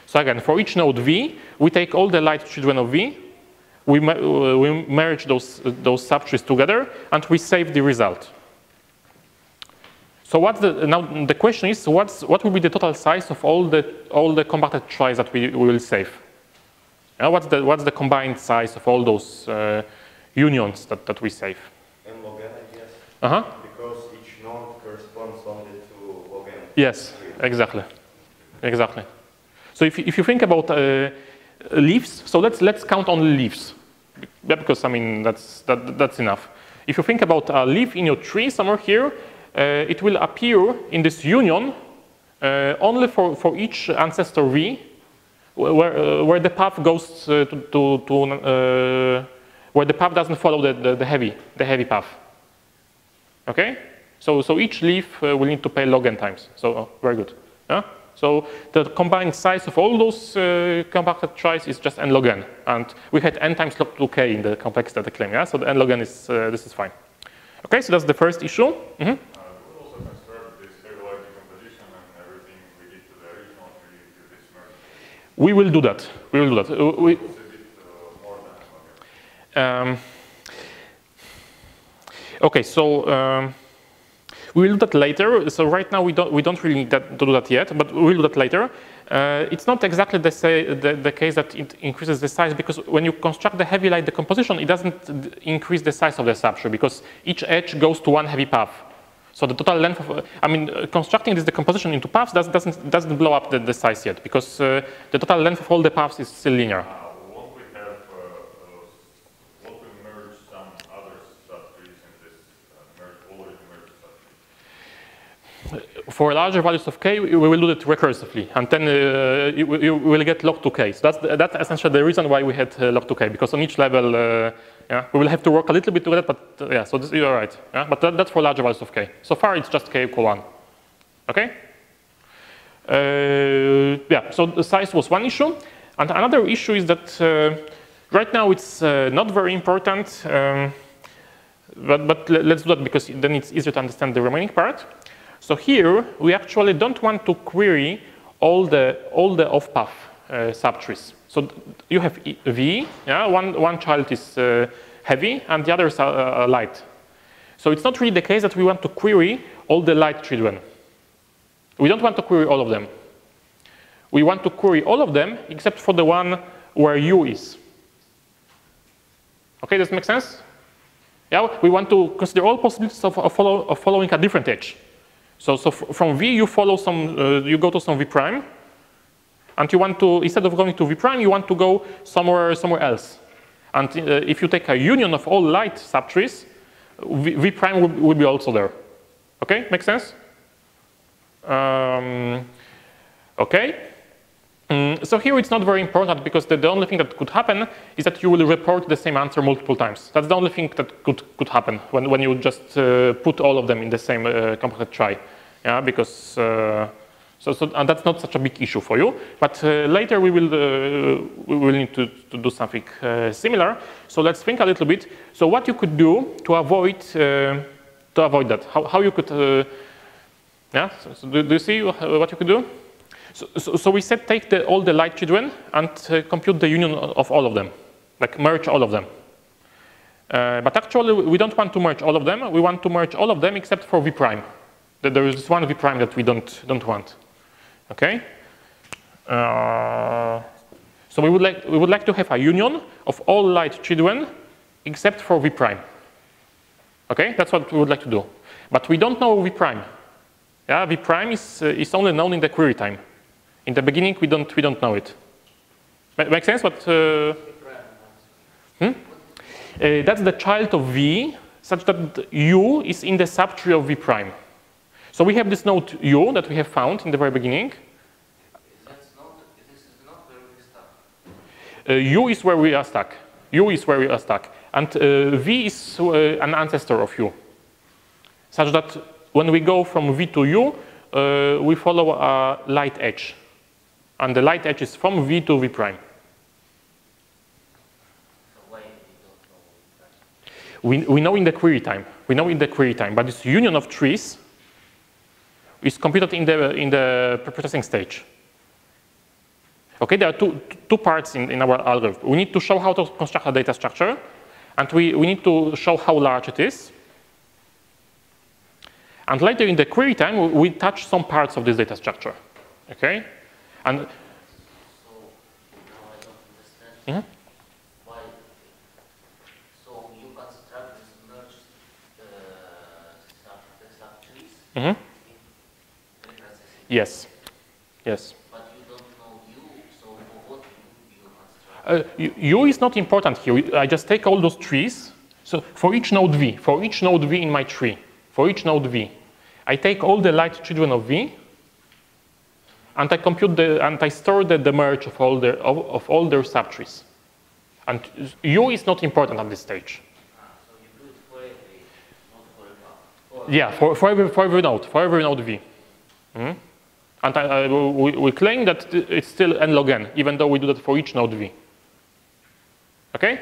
So again, for each node V, we take all the light children of V, we merge those subtrees together, and we save the result. So now the question is, what will be the total size of all the compacted tries that we will save? What's the combined size of all those unions that we save? N log n, I guess. Because each node corresponds only to log n. Yes, exactly. So if you think about leaves, so let's count only leaves, because I mean that's enough. If you think about a leaf in your tree somewhere here, it will appear in this union only for each ancestor V, where the path goes where the path doesn't follow the heavy path. Okay, so each leaf will need to pay log n times. So very good. Yeah? So the combined size of all those compacted tries is just n log n, and we had n times log 2k in the complexity data claim. Yeah, so the n log n is this is fine. Okay, so that's the first issue. We will also construct this stabilized decomposition and everything we did to the original tree to this merge. We will do that. It's a bit more than okay, so we will do that later. So right now we don't really need to do that yet, but we'll do that later. It's not exactly the case that it increases the size, because when you construct the heavy light decomposition, it doesn't increase the size of the substrate because each edge goes to one heavy path. So the total length of, constructing this decomposition into paths doesn't blow up the size yet, because the total length of all the paths is still linear. won't we merge some other subtrees in this already merged subtree? For larger values of k, we will do it recursively, and then you will get log 2k. So that's essentially the reason why we had log 2k, because on each level, we will have to work a little bit with it, but yeah, so you're right. Yeah? But that's for larger values of k. So far, it's just k equal 1. Okay? Yeah, so the size was one issue. And another issue is that right now it's not very important, but let's do that because then it's easier to understand the remaining part. So here, we actually don't want to query all the off-path subtrees. So you have V, yeah? one child is heavy and the others are light. So it's not really the case that we want to query all the light children. We don't want to query all of them. We want to query all of them except for the one where U is. Okay, does it make sense? Yeah, we want to consider all possibilities of following a different edge. So from V, you follow you go to some V prime, and you want to, instead of going to V prime, you want to go somewhere else. And if you take a union of all light subtrees, V prime will be also there. Okay, make sense? Okay. So here it's not very important because the only thing that could happen is that you will report the same answer multiple times. That's the only thing that could happen when you just put all of them in the same compacted trie. Yeah, because and that's not such a big issue for you. But later we will need to do something similar. So let's think a little bit. So what you could do to avoid that? How you could? Yeah. So do you see what you could do? So we said take all the light children and compute the union of all of them, like merge all of them. But actually we don't want to merge all of them. We want to merge all of them except for v prime. There is one v prime that we don't want. Okay. So we would like to have a union of all light children except for v prime. Okay, that's what we would like to do. But we don't know v prime. Yeah, v prime is only known in the query time. In the beginning, we don't know it. Make sense? What? That's the child of v, such that u is in the subtree of v prime. So we have this node u that we have found in the very beginning. This is not where we stuck. U is where we are stuck. U is where we are stuck. And v is an ancestor of u. Such that when we go from v to u, we follow a light edge. And the light edge is from v to v prime. So why we don't know? We know in the query time. We know in the query time. But this union of trees is computed in the processing stage. Okay, there are two parts in our algorithm. We need to show how to construct a data structure, and we need to show how large it is. And later in the query time, we touch some parts of this data structure. Okay, and So now I don't understand why. So you construct this merged subtrees. Yes, yes. But you don't know u, so for what you construct? U is not important here. I just take all those trees. So for each node v in my tree, for each node v, I take all the light children of v, and I compute and I store the merge of all their subtrees. And u is not important at this stage. So you do it for every, not for a path. Yeah, for every node v. And we claim that it's still n log n, even though we do that for each node v. Okay?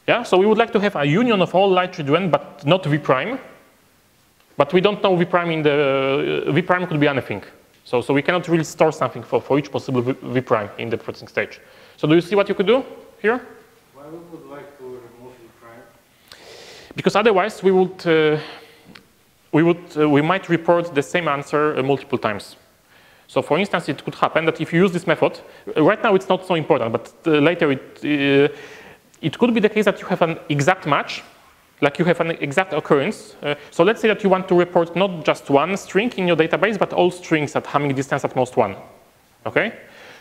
Yeah, so we would like to have a union of all light children, but not v prime. But we don't know v prime in the v prime could be anything. So we cannot really store something for each possible v prime in the processing stage. So do you see what you could do here? Why we would like to remove v prime? Because otherwise we might report the same answer multiple times. So for instance, it could happen that if you use this method, right now it's not so important, but later it could be the case that you have an exact match, like you have an exact occurrence. So let's say that you want to report not just one string in your database, but all strings at Hamming distance at most 1. Okay?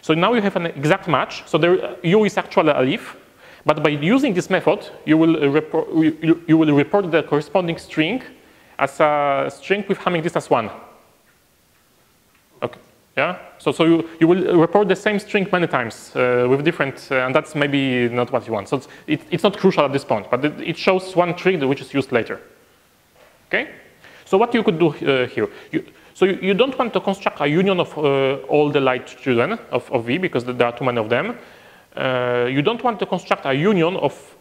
So now you have an exact match. So there, u is actually a leaf, but by using this method, you will report the corresponding string as a string with Hamming distance 1. Okay. Yeah. So you will report the same string many times with different, and that's maybe not what you want. So it's not crucial at this point, but it shows one trick which is used later. Okay. So what you could do here? You don't want to construct a union of all the light children of V because there are too many of them. You don't want to construct a union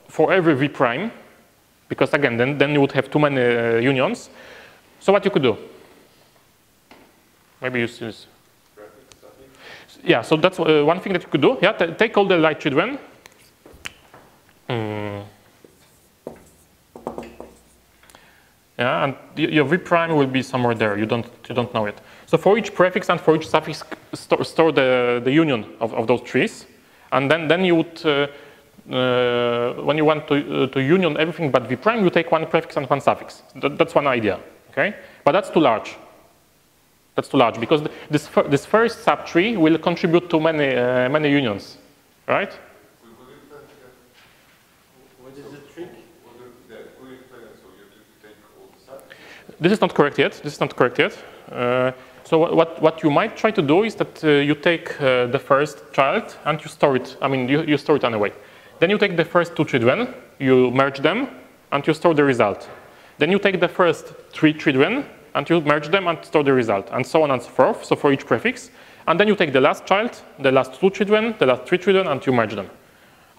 for every V prime, because again, then you would have too many unions. So what you could do? Maybe you see this. Yeah, so that's one thing that you could do. Yeah, take all the light children. Yeah, and your V prime will be somewhere there. You don't know it. So for each prefix and for each suffix, store the union of those trees, and then you would, when you want to union everything but V prime, you take one prefix and one suffix. That's one idea. Okay, but that's too large. That's too large because this first subtree will contribute to many unions, right? What is the trick? This is not correct yet. This is not correct yet. So what you might try to do is that you take the first child and you store it. I mean, you store it anyway. Then you take the first two children, you merge them, and you store the result. then you take the first 3 children and you merge them and store the result, and so on and so forth, so for each prefix. And then you take the last child, the last 2 children, the last 3 children, and you merge them.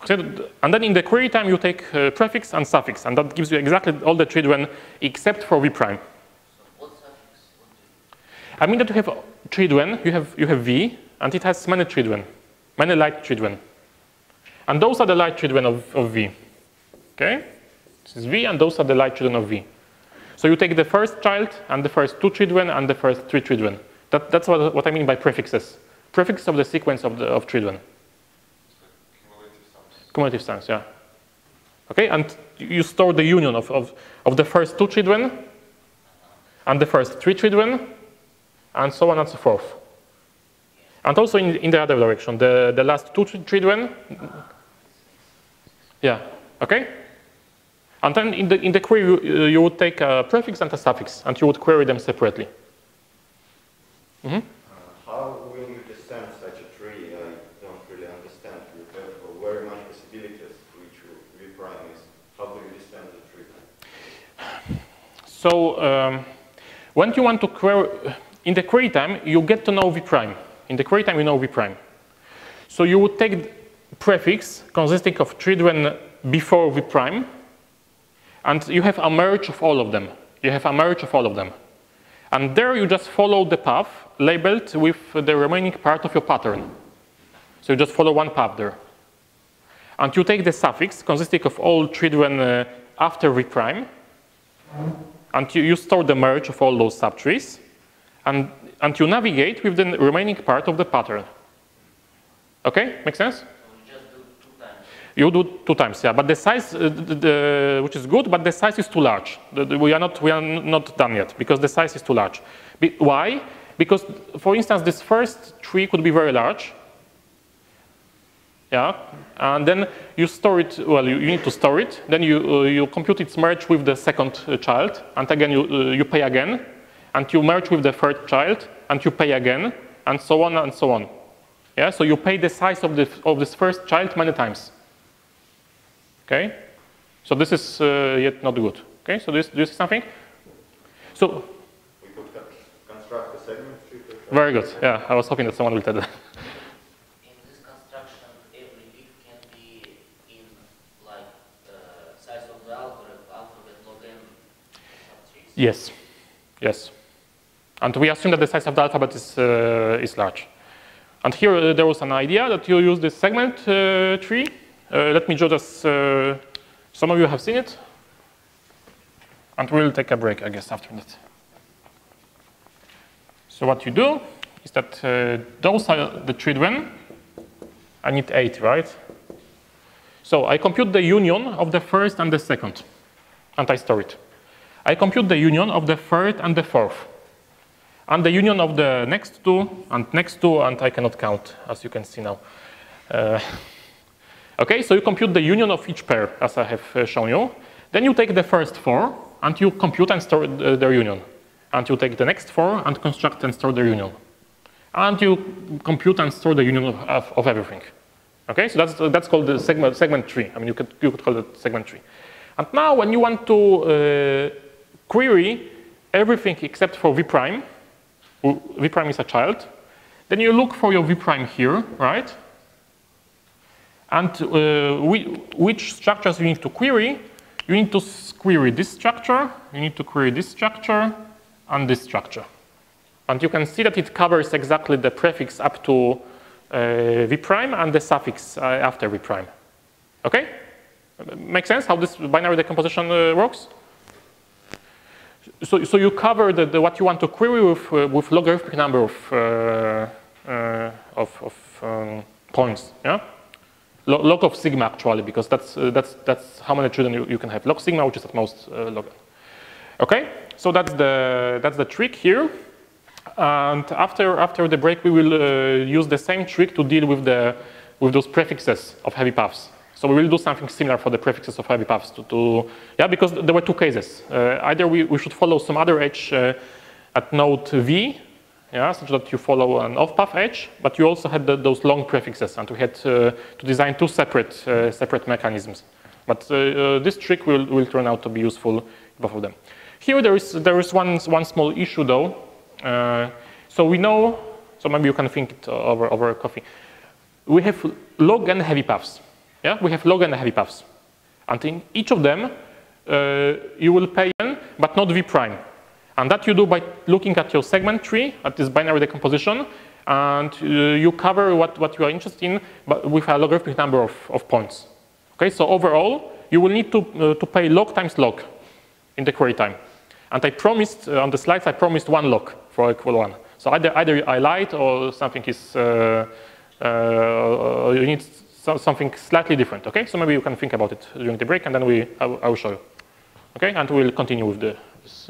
And then in the query time, you take prefix and suffix, and that gives you exactly all the children except for v prime. So what suffix? I mean that you have children, you have v, and it has many children, many light children. And those are the light children of v. Okay? This is v, and those are the light children of v. So you take the first child, and the first 2 children, and the first 3 children. That's what I mean by prefixes. Prefix of the sequence of children. Cumulative sums, yeah. Okay, and you store the union of the first 2 children, and the first 3 children, and so on and so forth. And also in the other direction, the last 2 children. Yeah, okay? And then in the query, you would take a prefix and a suffix, and you would query them separately. Mm-hmm. How will you descend such a tree? I don't really understand. You have very much possibilities, which v prime is. How do you descend the tree? So when you want to query, in the query time, you get to know v prime. In the query time, you know v prime. So you would take prefix consisting of children before v prime, and you have a merge of all of them. You have a merge of all of them. And there you just follow the path labeled with the remaining part of your pattern. So you just follow one path there. And you take the suffix consisting of all children after v prime, and you store the merge of all those subtrees, and you navigate with the remaining part of the pattern. Okay, make sense? So we just do 2 times. You do 2 times, yeah. But the size, which is good, but the size is too large. We are not done yet because the size is too large. Why? Because, for instance, this first tree could be very large. Yeah, and then you store it. Well, you need to store it. Then you compute its merge with the second child, and again you pay again, and you merge with the third child, and you pay again, and so on and so on. Yeah, so you pay the size of this first child many times. Okay, so this is yet not good. Okay, so do you see something? So We could construct a segment tree. very good. Yeah, I was hoping that someone will tell that. In this construction, every bit can be in like size of the alphabet log n subtrees. Yes, yes. And we assume that the size of the alphabet is large. And here there was an idea that you use this segment tree. Let me just, some of you have seen it. And we'll take a break, I guess, after that. So what you do is that those are the children. I need 8, right? So I compute the union of the first and the second, and I store it. I compute the union of the third and the fourth, and the union of the next 2, and I cannot count, as you can see now. Okay, so you compute the union of each pair, as I have shown you. Then you take the first 4, and you compute and store their union. And you take the next 4 and construct and store their union. And you compute and store the union of everything. Okay, so that's called the segment tree. I mean, you could call it segment tree. And now, when you want to query everything except for v prime is a child, then you look for your v prime here, right? And which structures you need to query? You need to query this structure, you need to query this structure, and this structure. And you can see that it covers exactly the prefix up to v prime and the suffix after v prime. Okay? Make sense how this binary decomposition works? So you cover what you want to query with logarithmic number of points. Yeah? Log of sigma, actually, because that's how many children you can have. Log sigma, which is at most log. Okay, so that's the trick here. And after the break, we will use the same trick to deal with those prefixes of heavy paths. So we will do something similar for the prefixes of heavy paths yeah, because there were 2 cases. Either we should follow some other edge at node v, yeah, such that you follow an off-path edge, but you also had those long prefixes, and we had to design 2 separate mechanisms. But this trick will turn out to be useful both of them. Here there is one small issue though. So we know, so maybe you can think it over coffee. We have log and heavy paths. Yeah, we have log and heavy paths. And in each of them, you will pay n, but not v prime. And that you do by looking at your segment tree, at this binary decomposition, and you cover what you are interested in, but with a logarithmic number of points. Okay, so overall, you will need to pay log times log in the query time. And I promised, on the slides, I promised 1 log for equal 1. So either I lied or something is, you need something slightly different, okay? So maybe you can think about it during the break, and then I will show you. Okay, and we'll continue with this.